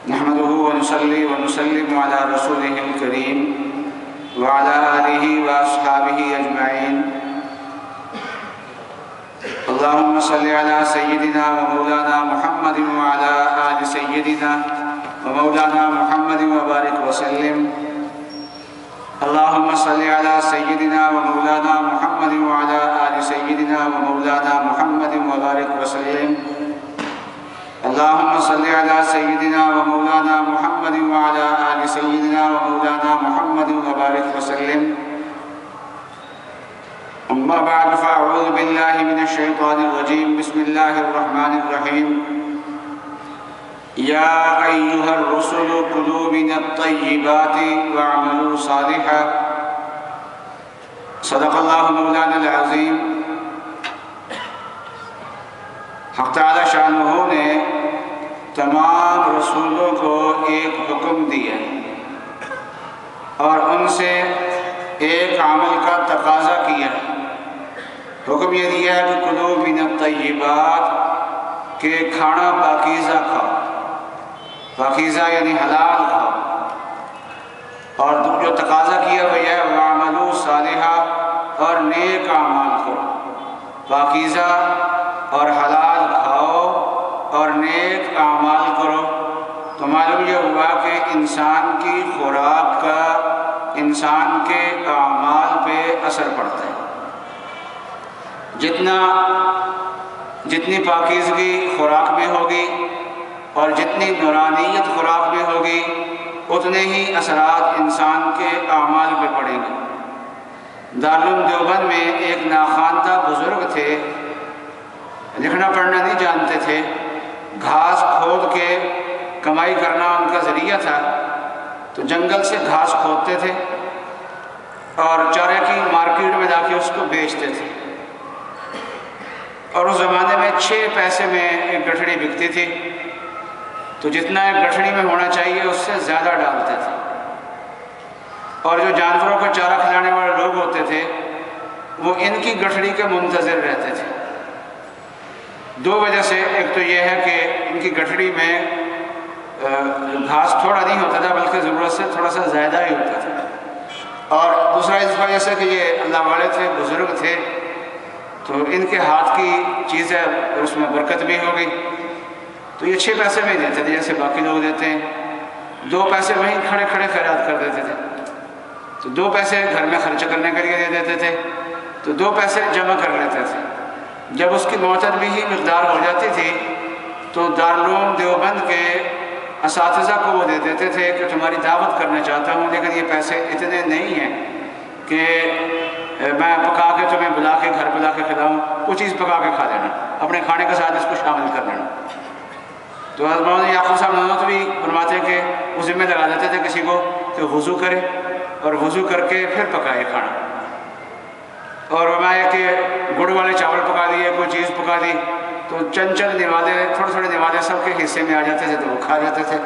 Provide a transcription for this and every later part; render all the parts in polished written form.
نحمده ونصلي ونسلم على رسوله الكريم وعلى آله وأصحابه أجمعين. اللهم صل على سيدنا ومولانا محمد وعلى آل سيدنا ومولانا محمد وبارك وسلم. اللهم صل على سيدنا ومولانا محمد وعلى آل سيدنا ومولانا محمد وبارك وسلم. اللهم صل على سيدنا ومولانا محمد وعلى آل سيدنا ومولانا محمد وبارك وسلم. أما بعد فأعوذ بالله من الشيطان الرجيم. بسم الله الرحمن الرحيم. يا أيها الرسل كلوا من الطيبات واعملوا صالحا. صدق الله مولانا العظيم. حق تعالی شانہ نے تمام رسولوں کو ایک حکم دیا اور ان سے ایک عمل کا تقاضا کیا. حکم یہ دیا ہے کہ کلوا من الطیبات، کہ کھانا پاکیزہ کھاؤ. پاکیزہ یعنی حلال کھاؤ. اور جو تقاضا کیا وہ یہ ہے وَعَمَلُوا صَالِحًا، اور نیک اعمال کرو. پاکیزہ اور حلال کھاؤ اور نیک اعمال کرو. تو معلوم یہ ہوا کہ انسان کی خوراک کا انسان کے اعمال پہ اثر پڑتا ہے. جتنی پاکیزگی خوراک میں ہوگی اور جتنی نورانیت خوراک میں ہوگی اتنے ہی اثرات انسان کے اعمال پہ پڑیں گے. دارالعلوم دیوبند میں ایک ناخواندہ بزرگ تھے، لکھنا پڑھنا نہیں جانتے تھے. گھاس کھود کے کمائی کرنا ان کا ذریعہ تھا. تو جنگل سے گھاس کھودتے تھے اور چارے کی مارکیٹ میں جا کے اس کو بیچتے تھے. اور اس زمانے میں 6 پیسے میں ایک گٹھڑی بکتی تھی. تو جتنا ایک گٹھڑی میں ہونا چاہیے اس سے زیادہ ڈالتے تھے. اور جو جانوروں کو چارہ کھلانے والے لوگ ہوتے تھے وہ ان کی گٹھڑی کے منتظر رہتے تھے. 2 وجہ سے. ایک تو یہ ہے کہ ان کی گٹھڑی میں گھاس تھوڑا نہیں ہوتا تھا بلکہ ضرورت سے تھوڑا سا زیادہ ہی ہوتا تھا. اور دوسرا اس وجہ سے کہ یہ اللہ والے تھے، بزرگ تھے، تو ان کے ہاتھ کی چیزیں اس میں برکت بھی ہو گئی. تو یہ 6 پیسے میں دیتے تھے جیسے باقی لوگ دیتے ہیں. 2 پیسے وہیں کھڑے کھڑے خیرات کر دیتے تھے. تو 2 پیسے گھر میں خرچ کرنے کے لیے دے دیتے تھے. تو 2 پیسے جمع کر لیتے تھے. جب اس کی معتد بھی ہی مقدار ہو جاتی تھی تو دارالعلوم دیوبند کے اساتذہ کو وہ دے دیتے تھے کہ تمہاری دعوت کرنا چاہتا ہوں لیکن یہ پیسے اتنے نہیں ہیں کہ میں پکا کے تمہیں بلا کے گھر بلا کے کھلاؤں. کچھ چیز پکا کے کھا لینا، اپنے کھانے کے ساتھ اس کو شامل کر لینا. تو مولانا یعقوب صاحب نانوتوی بھی فرماتے ہیں کہ وہ ذمہ لگا دیتے تھے کسی کو کہ وضو کرے اور وضو کر کے پھر پکائے کھانا. اور فرمایا کہ گڑ والے چاول پکا دیے، کوئی چیز پکا دی تو چند نوالے تھوڑے نوالے سب کے حصے میں آ جاتے تھے تو وہ کھا جاتے تھے.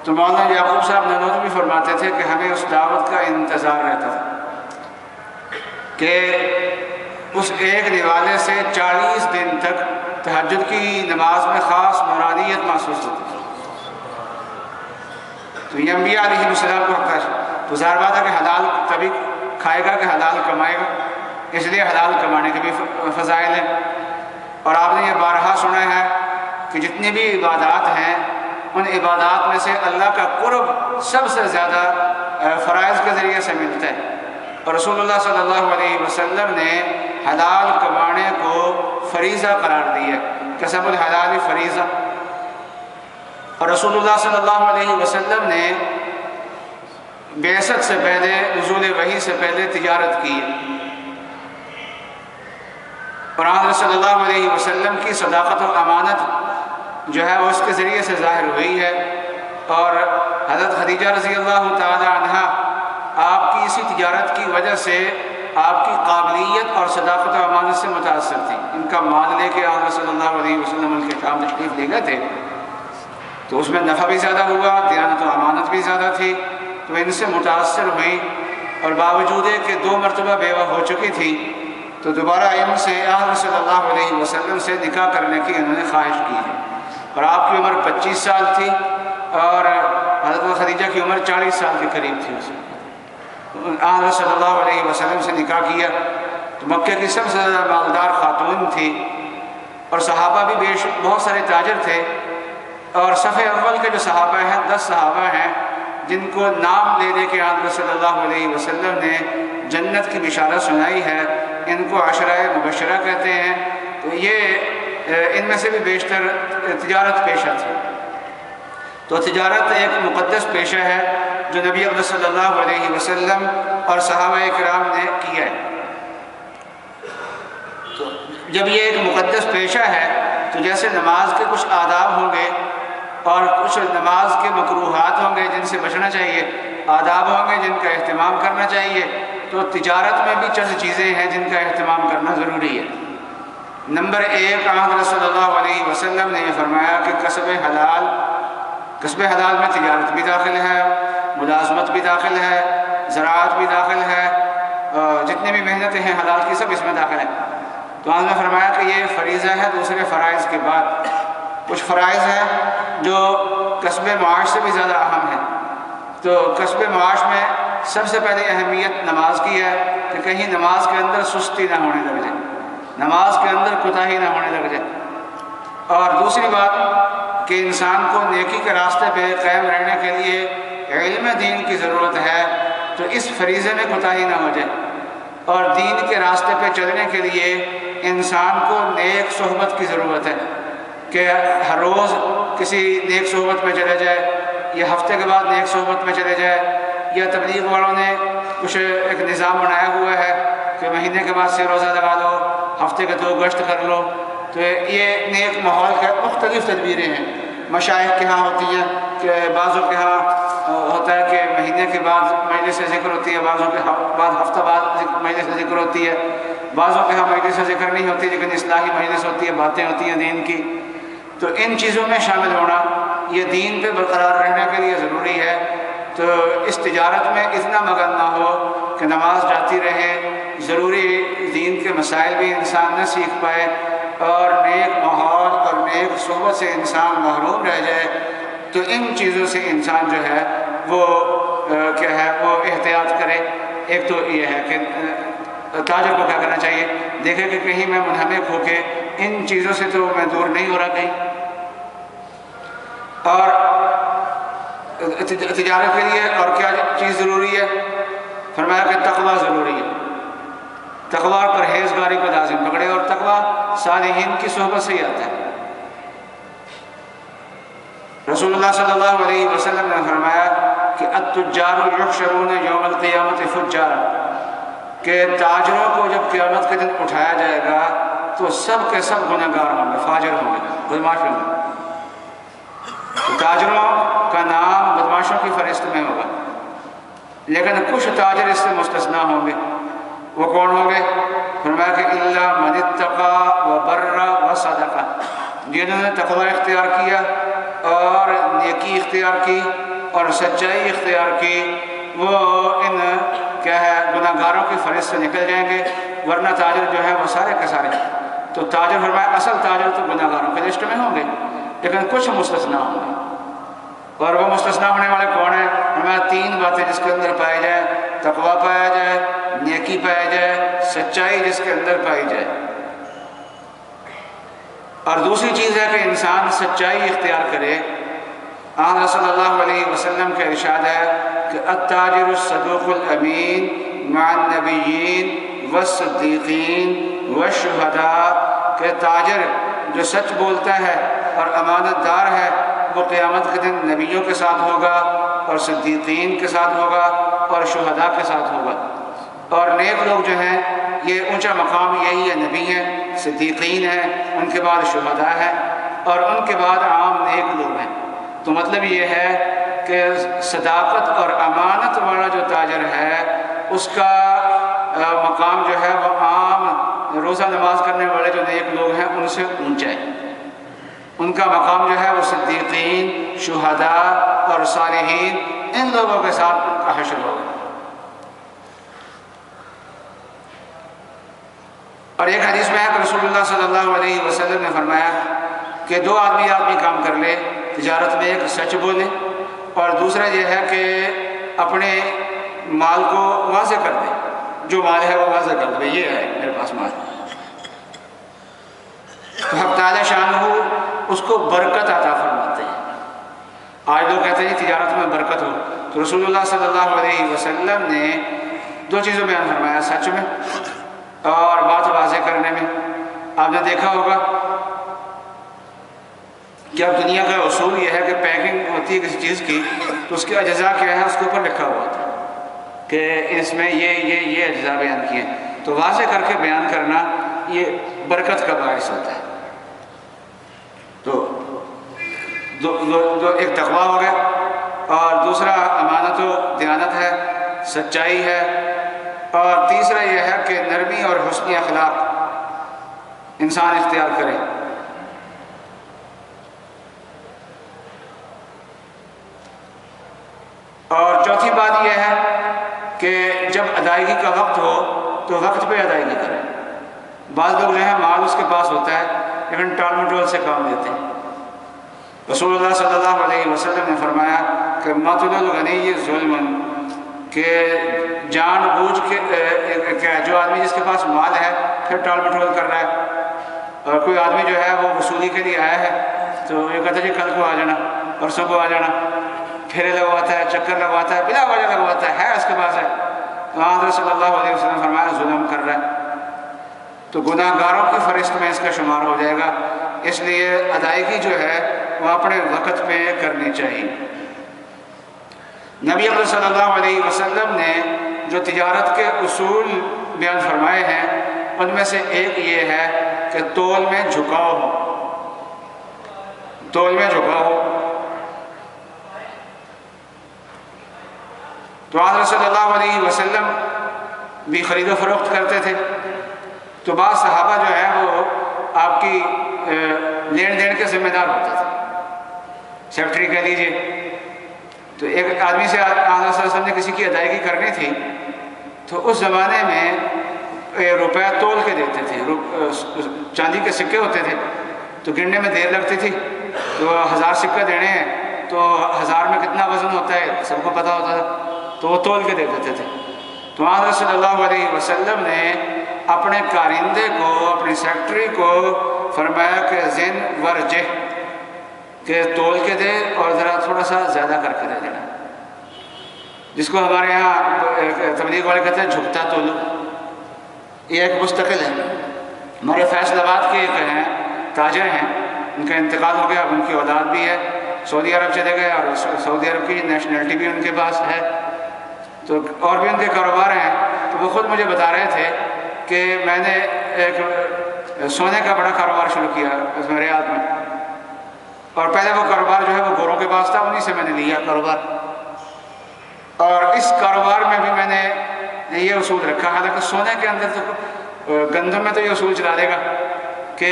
تو مولانا یعقوب صاحب نانوتوی بھی فرماتے تھے کہ ہمیں اس دعوت کا انتظار رہتا تھا کہ اس ایک نوالے سے 40 دن تک تہجد کی نماز میں خاص نورانیت محسوس ہوتی تھی. تو یہ انبیاء علیہ السلام کو حق ہے. تو ظاہر بات ہے کہ حلال تبھی کھائے گا کہ حلال کمائے گا. اس لیے حلال کمانے کے بھی فضائل ہیں. اور آپ نے یہ بارہا سنا ہے کہ جتنی بھی عبادات ہیں ان عبادات میں سے اللہ کا قرب سب سے زیادہ فرائض کے ذریعے سے ملتا ہے. اور رسول اللہ صلی اللہ علیہ وسلم نے حلال کمانے کو فریضہ قرار دیا ہے. کسب الحلال فریضہ. اور رسول اللہ صلی اللہ علیہ وسلم نے بعثت سے پہلے، نزول وحی سے پہلے تجارت کی ہے. اور حضرت صلی اللہ علیہ وسلم کی صداقت و امانت جو ہے وہ اس کے ذریعے سے ظاہر ہوئی ہے. اور حضرت خدیجہ رضی اللہ تعالی عنہا آپ کی اسی تجارت کی وجہ سے آپ کی قابلیت اور صداقت و امانت سے متاثر تھی. ان کا مال لے کے حضرت صلی اللہ علیہ وسلم ان کے شام تشریف لے گئے تھے تو اس میں نفع بھی زیادہ ہوا، دیانت و امانت بھی زیادہ تھی. تو ان سے متاثر ہوئی اور باوجود کہ 2 مرتبہ بیوہ ہو چکی تھی تو دوبارہ ان سے حضرت صلی اللہ علیہ وسلم سے نکاح کرنے کی انہوں نے خواہش کی ہے. اور آپ کی عمر 25 سال تھی اور حضرت خدیجہ کی عمر 40 سال کے قریب تھی اس وقت۔ آن صلی اللہ علیہ وسلم سے نکاح کیا تو مکہ کی سب سے زیادہ مالدار خاتون تھی، اور صحابہ بھی بہت سارے تاجر تھے، اور صف اول کے جو صحابہ ہیں 10 صحابہ ہیں جن کو نام لے کے آن صلی اللہ علیہ وسلم نے جنت کی بشارت سنائی ہے، ان کو عشرہ مبشرہ کہتے ہیں۔ تو یہ ان میں سے بھی بیشتر تجارت پیشہ تھی۔ تو تجارت ایک مقدس پیشہ ہے جو نبی اکرم صلی اللہ علیہ وسلم اور صحابہ کرام نے کیا ہے۔ تو جب یہ ایک مقدس پیشہ ہے تو جیسے نماز کے کچھ آداب ہوں گے اور کچھ نماز کے مکروہات ہوں گے جن سے بچنا چاہیے، آداب ہوں گے جن کا اہتمام کرنا چاہیے، تو تجارت میں بھی چند چیزیں ہیں جن کا اہتمام کرنا ضروری ہے۔ نمبر 1، آن صلی اللہ علیہ وسلم نے یہ فرمایا کہ کسب حلال میں تجارت بھی داخل ہے، ملازمت بھی داخل ہے، زراعت بھی داخل ہے، جتنی بھی محنتیں ہیں حلال کی سب اس میں داخل ہیں۔ تو آن نے فرمایا کہ یہ فریضہ ہے دوسرے فرائض کے بعد۔ کچھ فرائض ہیں جو کسب معاش سے بھی زیادہ اہم ہیں۔ تو کسب معاش میں سب سے پہلے اہمیت نماز کی ہے کہ کہیں نماز کے اندر سستی نہ ہونے لگ جائے، نماز کے اندر کوتاہی نہ ہونے لگ جائے۔ اور دوسری بات کہ انسان کو نیکی کے راستے پہ قائم رہنے کے لیے علم دین کی ضرورت ہے، تو اس فریضے میں کوتاہی نہ ہو جائے۔ اور دین کے راستے پہ چلنے کے لیے انسان کو نیک صحبت کی ضرورت ہے کہ ہر روز کسی نیک صحبت میں چلے جائے، یا ہفتے کے بعد نیک صحبت میں چلے جائے، یا تبلیغ والوں نے کچھ ایک نظام بنایا ہوا ہے کہ مہینے کے بعد سے روزہ لگا لو، ہفتے کے 2 گشت کر لو۔ تو یہ نیک ماحول کے مختلف تدبیریں ہیں۔ مشائخ کے ہاں ہوتی ہیں کہ بعضوں کے ہاں ہوتا ہے کہ مہینے کے بعد مجلس ذکر ہوتی ہے، بعضوں کے بعد ہفتہ بعد مجلس ذکر ہوتی ہے، بعضوں کے ہاں مجلس ذکر نہیں ہوتی لیکن اصلاحی مجلس ہوتی ہے، باتیں ہوتی ہیں دین کی۔ تو ان چیزوں میں شامل ہونا یہ دین پہ برقرار رہنے کے لیے ضروری ہے۔ تو اس تجارت میں اتنا مگن نہ ہو کہ نماز جاتی رہے، ضروری دین کے مسائل بھی انسان نہ سیکھ پائے، اور نیک ماحول اور نیک صحبت سے انسان محروم رہ جائے۔ تو ان چیزوں سے انسان جو ہے وہ کیا ہے وہ احتیاط کرے۔ ایک تو یہ ہے کہ تاجر کو کیا کرنا چاہیے، دیکھے کہ کہیں میں منہمک ہو کے ان چیزوں سے تو میں دور نہیں ہو رہا کہیں۔ اور تجارت کے لیے اور کیا چیز ضروری ہے، فرمایا کہ تقوی ضروری ہے۔ تقوی پرہیزگاری کو لازم پکڑے، اور تقوی صالحین کی صحبت سے ہی آتا ہے۔ رسول اللہ صلی اللہ علیہ وسلم نے فرمایا کہ التجار یحشرون یوم القیامت فجارا، کہ تاجروں کو جب قیامت کے دن اٹھایا جائے گا تو سب کے سب گنہگار ہوں گے، فاجر ہوں گے، بدماش ہوں گے۔ تاجروں کا نام بدماشوں کی فہرست میں ہوگا، لیکن کچھ تاجر اس سے مستثنا ہوں گے۔ وہ کون ہوں گے؟ فرمایا کہ الا من اتقى وبر وصدق، جنہوں نے تقوی اختیار کیا اور نیکی اختیار کی اور سچائی اختیار کی، وہ ان کیا ہے گناہ گاروں کی فہرست سے نکل جائیں گے، ورنہ تاجر جو ہے وہ سارے کے سارے۔ تو تاجر فرمایا اصل تاجر تو گناہ گاروں کے لسٹ میں ہوں گے، لیکن کچھ مستثنا ہوں گے۔ اور وہ مستثنا ہونے والے کون ہیں؟ فرمایا 3 باتیں جس کے اندر پائی جائے، تقوی پایا جائے، نیکی پائی جائے، سچائی جس کے اندر پائی جائے۔ اور دوسری چیز ہے کہ انسان سچائی اختیار کرے۔ آن صلی اللہ علیہ وسلم کا ارشاد ہے کہ التاجر الصدوق الامین مع النبیین والصدیقین والشہداء، کہ تاجر جو سچ بولتا ہے اور امانت دار ہے وہ قیامت کے دن نبیوں کے ساتھ ہوگا اور صدیقین کے ساتھ ہوگا اور شہداء کے ساتھ ہوگا۔ اور نیک لوگ جو ہیں یہ اونچا مقام یہی ہے، نبی ہیں، صدیقین ہیں، ان کے بعد شہداء ہیں، اور ان کے بعد عام نیک لوگ ہیں۔ تو مطلب یہ ہے کہ صداقت اور امانت والا جو تاجر ہے اس کا مقام جو ہے وہ عام روزہ نماز کرنے والے جو نیک لوگ ہیں ان سے اونچا ہے۔ ان کا مقام جو ہے وہ صدیقین، شہداء اور صالحین، ان لوگوں کے ساتھ ان کا حشر ہوگا۔ اور ایک حدیث میں ہے کہ رسول اللہ صلی اللہ علیہ وسلم نے فرمایا کہ 2 آدمی کام کر لے، تجارت میں ایک سچ بولے، اور دوسرا یہ ہے کہ اپنے مال کو واضح کر دے، جو مال ہے وہ واضح کر دے، یہ ہے میرے پاس مال۔ تو حق تعالی شانہ اس کو برکت عطا فرماتے ہیں۔ آج لوگ کہتے ہیں تجارت میں برکت ہو، تو رسول اللہ صلی اللہ علیہ وسلم نے دو چیزوں میں بیان فرمایا، سچ میں اور بات واضح کرنے میں۔ آپ نے دیکھا ہوگا کہ اب دنیا کا اصول یہ ہے کہ پیکنگ ہوتی ہے کسی چیز کی تو اس کے اجزاء کیا ہے اس کے اوپر لکھا ہوا ہوتا ہے کہ اس میں یہ اجزاء بیان کیے، تو واضح کر کے بیان کرنا یہ برکت کا باعث ہوتا ہے۔ تو دو ایک تقویٰ ہو گیا، اور دوسرا امانت و دیانت ہے، سچائی ہے، اور تیسرا یہ ہے کہ نرمی اور حسن اخلاق انسان اختیار کرے۔ اور چوتھی بات یہ ہے کہ جب ادائیگی کا وقت ہو تو وقت پہ ادائیگی کریں۔ بعض لوگ جو ہیں مال اس کے پاس ہوتا ہے لیکن ٹال مٹول سے کام لیتے ہیں۔ رسول اللہ صلی اللہ علیہ وسلم نے فرمایا کہ مطلب الغنی ظلم، کہ جان بوجھ کے جو آدمی جس کے پاس مال ہے پھر ٹال مٹول کر رہا ہے، اور کوئی آدمی جو ہے وہ وصولی کے لیے آیا ہے تو یہ کہتا ہے جی کل کو آ جانا، پرسوں کو آ جانا، پھیرے لگواتا ہے، چکر لگواتا ہے، بلا وجہ لگواتا ہے اس کے پاس ہے، تو حضرت صلی اللہ علیہ وسلم نے فرمایا ظلم کر رہا ہے، تو گناہ گاروں کی فہرست میں اس کا شمار ہو جائے گا۔ اس لیے ادائیگی جو ہے وہ اپنے وقت پہ کرنی چاہیے۔ نبی اکرم صلی اللہ علیہ وسلم نے جو تجارت کے اصول بیان فرمائے ہیں ان میں سے ایک یہ ہے کہ تول میں جھکاؤ ہو، تول میں جھکاؤ ہو۔ تو حضرت صلی اللہ علیہ وسلم بھی خرید و فروخت کرتے تھے، تو بعض صحابہ جو ہے وہ آپ کی لین دین کے ذمہ دار ہوتے تھے، سیکٹری کہہ لیجیے۔ تو ایک آدمی سے حضرت صلی اللہ علیہ وسلم نے کسی کی ادائیگی کرنی تھی تو اس زمانے میں روپیہ تول کے دیتے تھے، چاندی کے سکے ہوتے تھے تو گننے میں دیر لگتی تھی، تو 1000 سکہ دینے ہیں تو 1000 میں کتنا وزن ہوتا ہے سب کو پتہ ہوتا تھا، تو وہ تول کے دے دیتے تھے۔ تو حضرت صلی اللہ علیہ وسلم نے اپنے کارندے کو، اپنی سیکٹری کو فرمایا کہ زن ورجہ، کہ تول کے دے اور ذرا تھوڑا سا زیادہ کر کے دے دینا، جس کو ہمارے یہاں تبلیغ والے کہتے ہیں جھکتا تولو۔ یہ ایک مستقل ہے، ہمارے فیصل آباد کے ایک ہیں تاجر ہیں، ان کا انتقال ہو گیا، اب ان کی اولاد بھی ہے، سعودی عرب چلے گئے اور سعودی عرب کی نیشنلٹی بھی ان کے پاس ہے، تو اور بھی ان کے کاروبار ہیں۔ تو وہ خود مجھے بتا رہے تھے کہ میں نے ایک سونے کا بڑا کاروبار شروع کیا اس میں ریاض میں، اور پہلے وہ کاروبار جو ہے وہ گوروں کے پاس تھا، انہی سے میں نے لیا کاروبار، اور اس کاروبار میں بھی میں نے یہ اصول رکھا، حالانکہ سونے کے اندر تو گندم میں تو یہ اصول چلا دے گا کہ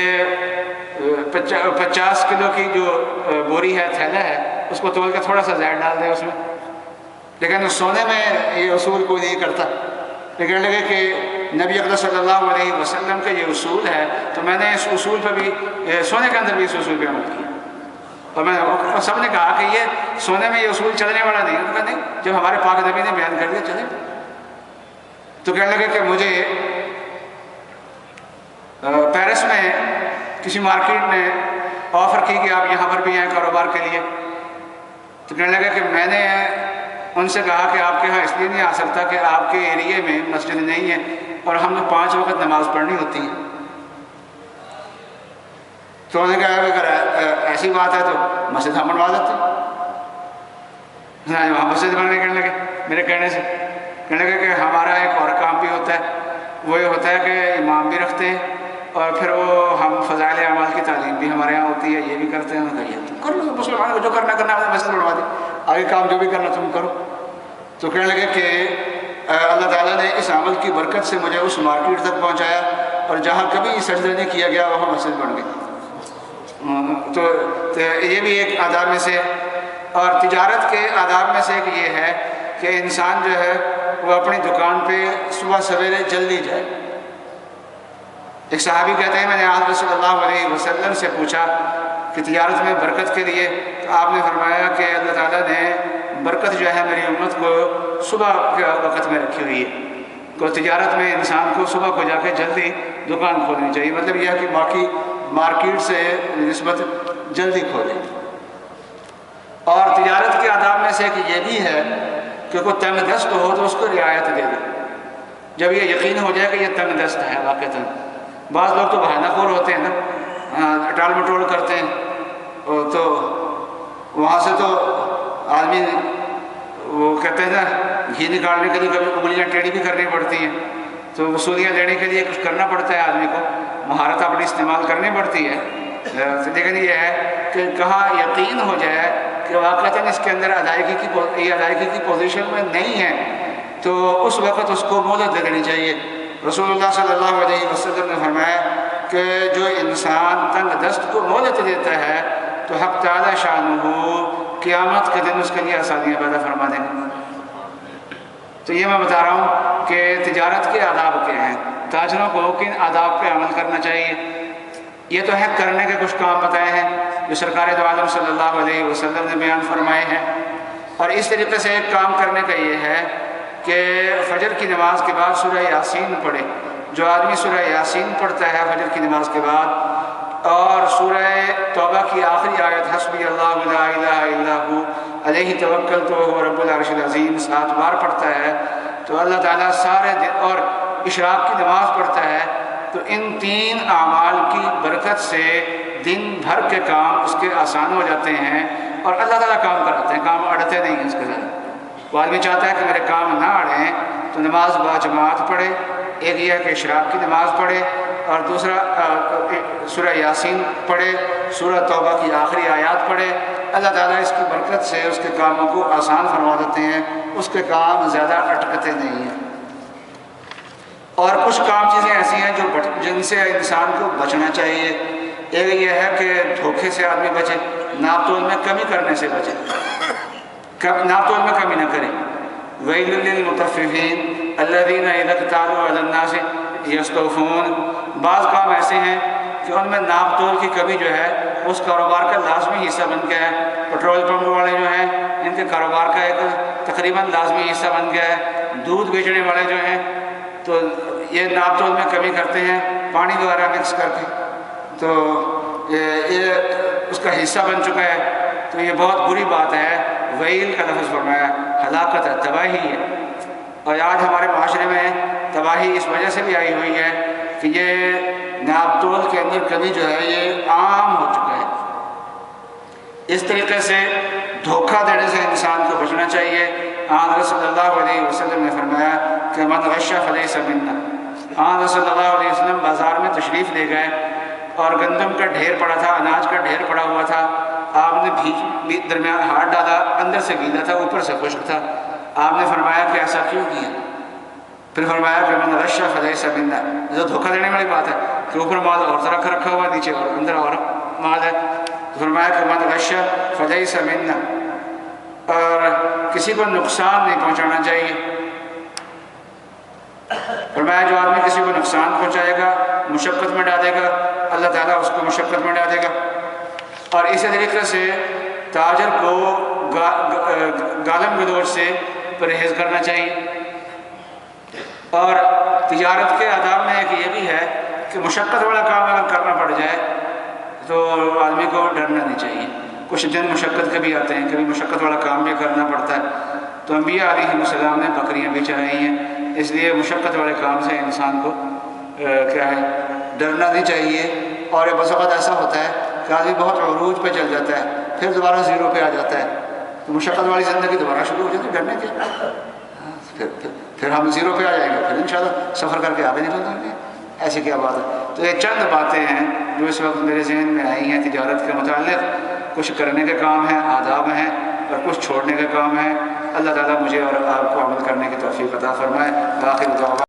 50 کلو کی جو بوری ہے، تھیلا ہے، اس کو تول کے تھوڑا سا زائد ڈال دے اس میں، لیکن سونے میں یہ اصول کوئی نہیں کرتا۔ لیکن لگے کہ نبی اکرم صلی اللہ علیہ وسلم کا یہ اصول ہے تو میں نے اس اصول پہ بھی، سونے کے اندر بھی اس اصول پہ عمل کیا، اور میں سب نے کہا کہ یہ سونے میں یہ اصول چلنے والا نہیں، انہوں نے کہا نہیں، جب ہمارے پاک نبی نے بیان کر دیا چلے۔ تو کہنے لگے کہ مجھے پیرس میں کسی مارکیٹ نے آفر کی کہ آپ یہاں پر بھی آئیں کاروبار کے لیے، تو کہنے لگے کہ میں نے ان سے کہا کہ آپ کے ہاں اس لیے نہیں آ سکتا کہ آپ کے ایریے میں مسجد نہیں ہے اور ہم نے 5 وقت نماز پڑھنی ہوتی ہے۔ تو انہوں نے کہا کہ اگر ایسی بات ہے تو مسجد ہم بنوا دیتے ہیں، وہاں مسجد بننے کہنے لگے میرے کہنے سے، کہنے لگے کہ ہمارا ایک اور کام بھی ہوتا ہے، وہ یہ ہوتا ہے کہ امام بھی رکھتے ہیں اور پھر وہ ہم فضائل اعمال کی تعلیم بھی ہمارے یہاں ہوتی ہے، یہ بھی کرتے ہیں۔ تم کر لو، مسلمان کو جو کرنا ہے مسجد بنوا دے، آگے کام جو بھی کرنا تم کرو۔ تو کہنے لگے کہ اللہ تعالیٰ نے اس عمل کی برکت سے مجھے اس مارکیٹ تک پہنچایا اور جہاں کبھی سجدہ نہیں کیا گیا وہاں مسجد بن گئی۔ تو یہ بھی ایک آداب میں سے، اور تجارت کے آداب میں سے ایک یہ ہے کہ انسان جو ہے وہ اپنی دکان پہ صبح سویرے جلدی جائے۔ ایک صحابی کہتے ہیں میں نے حضرت صلی اللہ علیہ وسلم سے پوچھا کہ تجارت میں برکت کے لیے، تو آپ نے فرمایا کہ اللہ تعالیٰ نے برکت جو ہے میری امت کو صبح کے وقت میں رکھی ہوئی ہے، تو تجارت میں انسان کو صبح کو جا کے جلدی دکان کھولنی چاہیے، مطلب یہ ہے کہ باقی مارکیٹ سے نسبت جلدی کھولے۔ اور تجارت کے آداب میں سے ایک یہ بھی ہے کہ کوئی تنگ دست ہو تو اس کو رعایت دے دے، جب یہ یقین ہو جائے کہ یہ تنگ دست ہے واقعتاً۔ بعض لوگ تو بہانہ خور ہوتے ہیں نا، ٹال مٹول کرتے ہیں، تو وہاں سے تو آدمی وہ کہتے ہیں نا گھی نکالنے کے لیے کبھی انگلیاں ٹیڑھی بھی کرنی پڑتی ہیں، تو وصولیاں لینے کے لیے کچھ کرنا پڑتا ہے، آدمی کو مہارت اپنی استعمال کرنی پڑتی ہے، لیکن یہ ہے کہ کہاں یقین ہو جائے کہ واقعتاً اس کے اندر ادائیگی کی پوزیشن میں نہیں ہے، تو اس وقت اس کو مہلت دے دینی چاہیے۔ رسول اللہ صلی اللہ علیہ وسلم نے فرمایا کہ جو انسان تنگ دست کو مہلت دیتا ہے تو حق تعالی شانہ قیامت کے دن اس کے لیے آسانیاں پیدا فرما دیں گے۔ تو یہ میں بتا رہا ہوں کہ تجارت کے آداب کیا ہیں، تاجروں کو کن آداب پہ عمل کرنا چاہیے۔ یہ تو ہے کرنے کے کچھ کام بتائے ہیں جو سرکار دو عالم صلی اللہ علیہ وسلم نے بیان فرمائے ہیں، اور اس طریقے سے ایک کام کرنے کا یہ ہے کہ فجر کی نماز کے بعد سورہ یاسین پڑھے۔ جو آدمی سورہ یاسین پڑھتا ہے فجر کی نماز کے بعد اور سورہ توبہ کی آخری آیت حسبی اللہ لا الہ الا ھو علیہ توکلت وہو رب العرش العظیم 7 بار پڑھتا ہے، تو اللہ تعالیٰ سارے دن، اور اشراق کی نماز پڑھتا ہے، تو ان 3 اعمال کی برکت سے دن بھر کے کام اس کے آسان ہو جاتے ہیں، اور اللہ تعالیٰ کام کراتے ہیں، کام اڑتے نہیں ہیں اس کے ساتھ۔ وہ آدمی چاہتا ہے کہ میرے کام نہ اڑیں تو نماز با جماعت پڑھے، ایک یہ ہے کہ اشراق کی نماز پڑھے، اور دوسرا سورہ یاسین پڑھے، سورہ توبہ کی آخری آیات پڑھے۔ اللہ تعالیٰ اس کی برکت سے اس کے کاموں کو آسان فرما دیتے ہیں، اس کے کام زیادہ اٹکتے نہیں ہیں۔ اور کچھ کام چیزیں ایسی ہیں جن سے انسان کو بچنا چاہیے۔ ایک یہ ہے کہ دھوکے سے آدمی بچے، ناپ تول میں کمی کرنے سے بچے، ناپ تول میں کمی نہ کرے۔ وَيْلٌ لِّلْمُطَفِّفِينَ الَّذِينَ إِذَا اكْتَالُوا عَلَى النَّاسِ يَسْتَوْفُونَ۔ بعض کام ایسے ہیں کہ ان میں ناپ تول کی کمی جو ہے اس کاروبار کا لازمی حصہ بن گیا ہے۔ پٹرول پمپ والے جو ہیں ان کے کاروبار کا ایک تقریباً لازمی حصہ بن گیا ہے۔ دودھ بیچنے والے جو ہیں تو یہ ناپ تول میں کمی کرتے ہیں، پانی وغیرہ مکس کر کے، تو یہ اس کا حصہ بن چکا ہے، تو یہ بہت بری بات ہے۔ ویل کا لفظ فرمایا، ہلاکت ہے، تباہی ہے۔ اور آج ہمارے معاشرے میں تباہی اس وجہ سے بھی آئی ہوئی ہے کہ یہ ناپ تول کے اندر کمی جو ہے یہ عام ہو چکا ہے۔ اس طریقے سے دھوکہ دینے سے انسان کو بچنا چاہیے۔ آن صلی اللہ علیہ وسلم نے فرمایا کہ من غش فلیس منا۔ آن صلی اللہ علیہ وسلم بازار میں تشریف لے گئے اور گندم کا ڈھیر پڑا تھا، اناج کا ڈھیر پڑا ہوا تھا، آپ نے درمیان ہاتھ ڈالا، اندر سے گیلا تھا اوپر سے خشک تھا۔ آپ نے فرمایا کہ ایسا کیوں کیا؟ پھر فرمایا کہ من غش فلیس منا۔ جو دھوکہ دینے والی بات ہے کہ اوپر مال اور طرح رکھا ہوا، نیچے اور اندر اور مال ہے، تو فرمایا کہ من غش فلیس منا۔ اور کسی کو نقصان نہیں پہنچانا چاہیے۔ فرمایا جو آدمی کسی کو نقصان پہنچائے گا، مشقت میں ڈالے گا، اللہ تعالیٰ اس کو مشقت میں ڈالے گا۔ اور اسی طریقے سے تاجر کو گالم گلوچ سے پرہیز کرنا چاہیے۔ اور تجارت کے آداب میں ایک یہ بھی ہے کہ مشقت والا کام اگر کرنا پڑ جائے تو آدمی کو ڈرنا نہیں چاہیے۔ کچھ دن مشقت کے بھی آتے ہیں، کبھی مشقت والا کام بھی کرنا پڑتا ہے۔ تو انبیاء علیہ السلام نے بکریاں بھی چرائی ہیں، اس لیے مشقت والے کام سے انسان کو کیا ہے ڈرنا نہیں چاہیے۔ اور بس وقت ایسا ہوتا ہے کہ آدمی بہت عروج پہ چل جاتا ہے، پھر دوبارہ زیرو پہ آ جاتا ہے، تو مشقت والی زندگی دوبارہ شروع ہو جاتی ہے، ڈرنے کی پھر ہم زیرو پہ آ جائیں گے، پھر انشاءاللہ سفر کر کے آگے نکل جائیں گے۔ ایسی کیا بات ہے؟ تو یہ چند باتیں ہیں جو اس وقت میرے ذہن میں آئی ہیں تجارت کے متعلق۔ کچھ کرنے کے کام ہیں، آداب ہیں، اور کچھ چھوڑنے کے کام ہیں۔ اللہ تعالیٰ مجھے اور آپ کو عمل کرنے کی توفیق عطا فرمائے۔ باقی